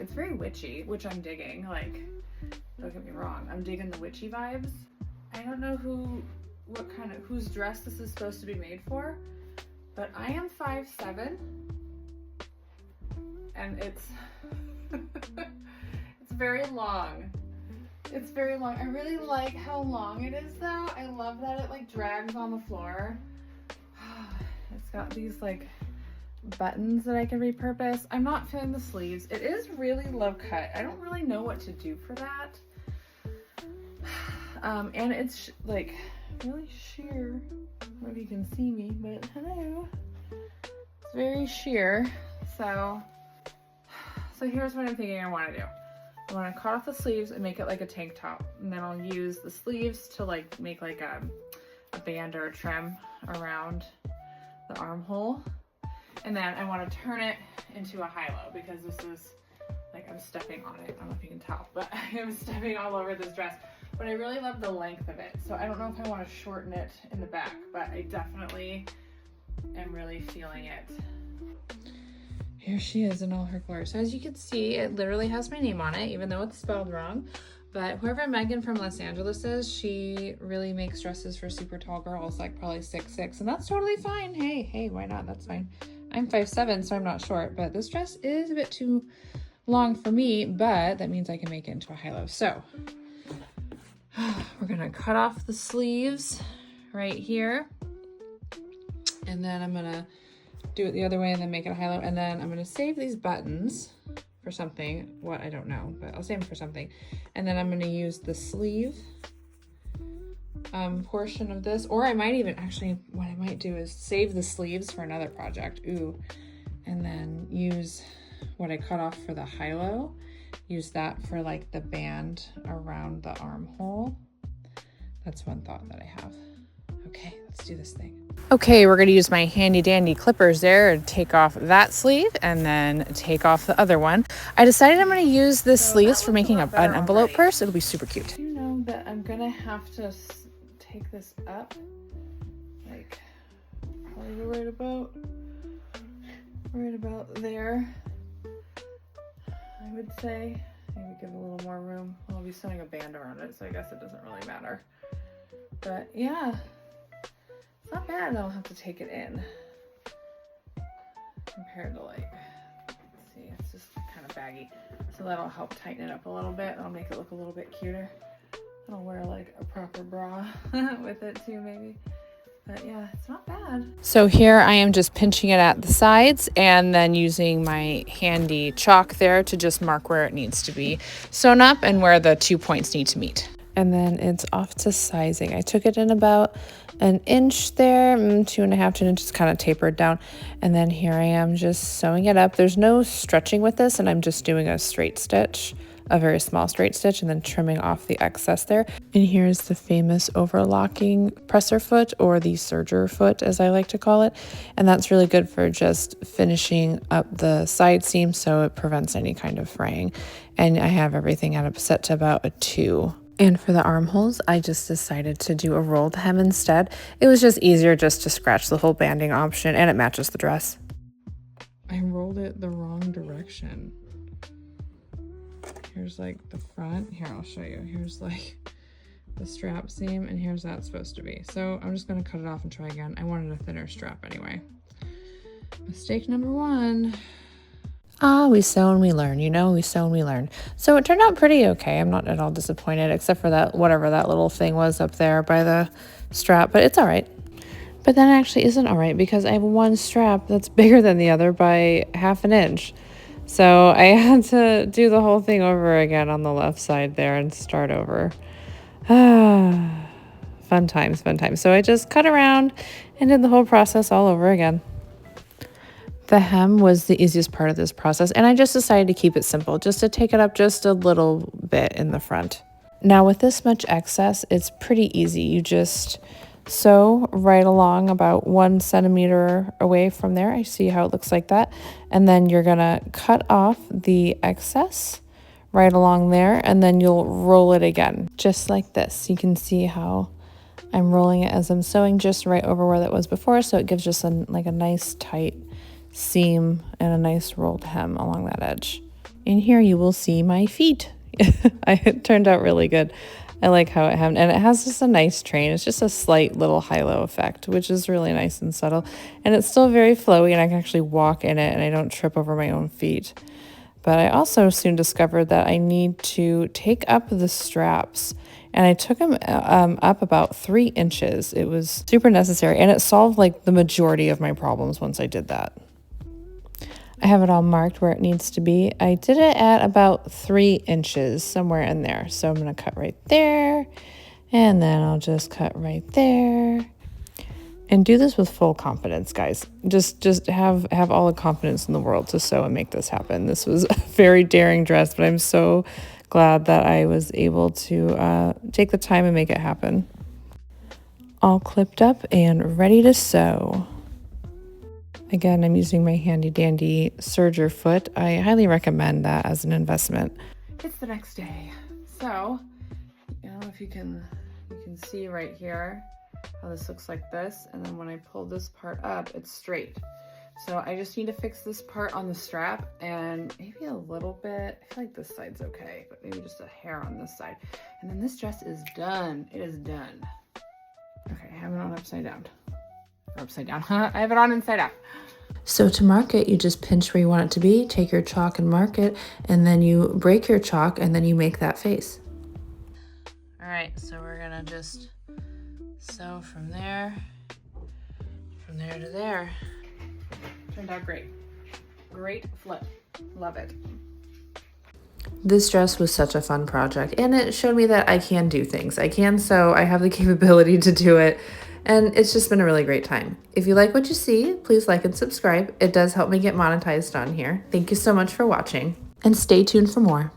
it's very witchy, which I'm digging. Like, don't get me wrong, I'm digging the witchy vibes. I don't know whose dress this is supposed to be made for, but I am 5'7", and it's it's very long. It's very long. I really like how long it is though. I love that it like drags on the floor. It's got these like buttons that I can repurpose. I'm not feeling the sleeves. It is really low cut. I don't really know what to do for that. And it's like really sheer. I don't know if you can see me, but hello. It's very sheer. So here's what I'm thinking I want to do. I want to cut off the sleeves and make it like a tank top. And then I'll use the sleeves to like make like a band or a trim around the armhole. And then I want to turn it into a high-low because this is like, I'm stepping on it. I don't know if you can tell, but I am stepping all over this dress. But I really love the length of it. So I don't know if I want to shorten it in the back, but I definitely am really feeling it. Here she is in all her glory. So as you can see, it literally has my name on it, even though it's spelled wrong. But whoever Megan from Los Angeles is, she really makes dresses for super tall girls, like probably 6'6", and that's totally fine. Hey, why not? That's fine. I'm 5'7", so I'm not short, but this dress is a bit too long for me, but that means I can make it into a high-low. So we're gonna cut off the sleeves right here, and then I'm gonna do it the other way and then make it a high-low, and then I'm gonna save these buttons for something. What, I don't know, but I'll save them for something. And then I'm gonna use the sleeve portion of this, or I might even actually, what I might do is save the sleeves for another project. Ooh, and then use what I cut off for the high-low, use that for like the band around the armhole. That's one thought that I have. Okay, let's do this thing. Okay, we're gonna use my handy dandy clippers there and take off that sleeve and then take off the other one. I decided I'm gonna use this sleeves for making an envelope purse. It'll be super cute. You know that I'm gonna have to take this up, like probably right about there, I would say. Maybe give a little more room. I'll be sewing a band around it, so I guess it doesn't really matter. But yeah, it's not bad. I don't have to take it in compared to like, let's see, it's just kind of baggy. So that'll help tighten it up a little bit. It'll make it look a little bit cuter. I'll wear like a proper bra with it too, maybe. But yeah, it's not bad. So here I am just pinching it at the sides and then using my handy chalk there to just mark where it needs to be sewn up and where the 2 points need to meet. And then it's off to sizing. I took it in about an inch there, 2.5 inches, kind of tapered down. And then here I am just sewing it up. There's no stretching with this, and I'm just doing a straight stitch, a very small straight stitch, and then trimming off the excess there. And here's the famous overlocking presser foot, or the serger foot as I like to call it. And that's really good for just finishing up the side seam so it prevents any kind of fraying. And I have everything set to about a 2. And for the armholes, I just decided to do a rolled hem instead. It was just easier just to scratch the whole banding option, and it matches the dress. I rolled it the wrong direction. Here's like the front. Here, I'll show you. Here's like the strap seam, and here's that supposed to be. So I'm just gonna cut it off and try again. I wanted a thinner strap anyway. Mistake number 1. We sew and we learn, you know, we sew and we learn. So it turned out pretty okay. I'm not at all disappointed, except for that, whatever that little thing was up there by the strap, but it's all right. But that actually isn't all right because I have one strap that's bigger than the other by 1/2 inch. So I had to do the whole thing over again on the left side there and start over. Fun times, fun times. So I just cut around and did the whole process all over again. The hem was the easiest part of this process, and I just decided to keep it simple, just to take it up just a little bit in the front. Now with this much excess, it's pretty easy. You just sew right along about 1 centimeter away from there. I see how it looks like that. And then you're gonna cut off the excess right along there, and then you'll roll it again, just like this. You can see how I'm rolling it as I'm sewing just right over where that was before, so it gives just like a nice tight seam and a nice rolled hem along that edge. And here you will see my feet. It turned out really good. I like how it happened. And it has just a nice train. It's just a slight little high-low effect, which is really nice and subtle. And it's still very flowy, and I can actually walk in it, and I don't trip over my own feet. But I also soon discovered that I need to take up the straps. And I took them up about 3 inches. It was super necessary, and it solved like the majority of my problems once I did that. I have it all marked where it needs to be. I did it at about 3 inches, somewhere in there. So I'm going to cut right there, and then I'll just cut right there. And do this with full confidence, guys. Just have all the confidence in the world to sew and make this happen. This was a very daring dress, but I'm so glad that I was able to take the time and make it happen. All clipped up and ready to sew. Again, I'm using my handy dandy serger foot. I highly recommend that as an investment. It's the next day. So, I don't know if you can see right here how this looks like this. And then when I pull this part up, it's straight. So I just need to fix this part on the strap and maybe a little bit. I feel like this side's okay, but maybe just a hair on this side. And then this dress is done. It is done. Okay, I have it on upside down. Or upside down. I have it on inside out. So to mark it, you just pinch where you want it to be, take your chalk and mark it, and then you break your chalk and then you make that face. All right, so we're gonna just sew from there to there. Turned out great. Great flip. Love it. This dress was such a fun project, and it showed me that I can do things. I can sew, I have the capability to do it, and it's just been a really great time. If you like what you see, please like and subscribe. It does help me get monetized on here. Thank you so much for watching, and stay tuned for more.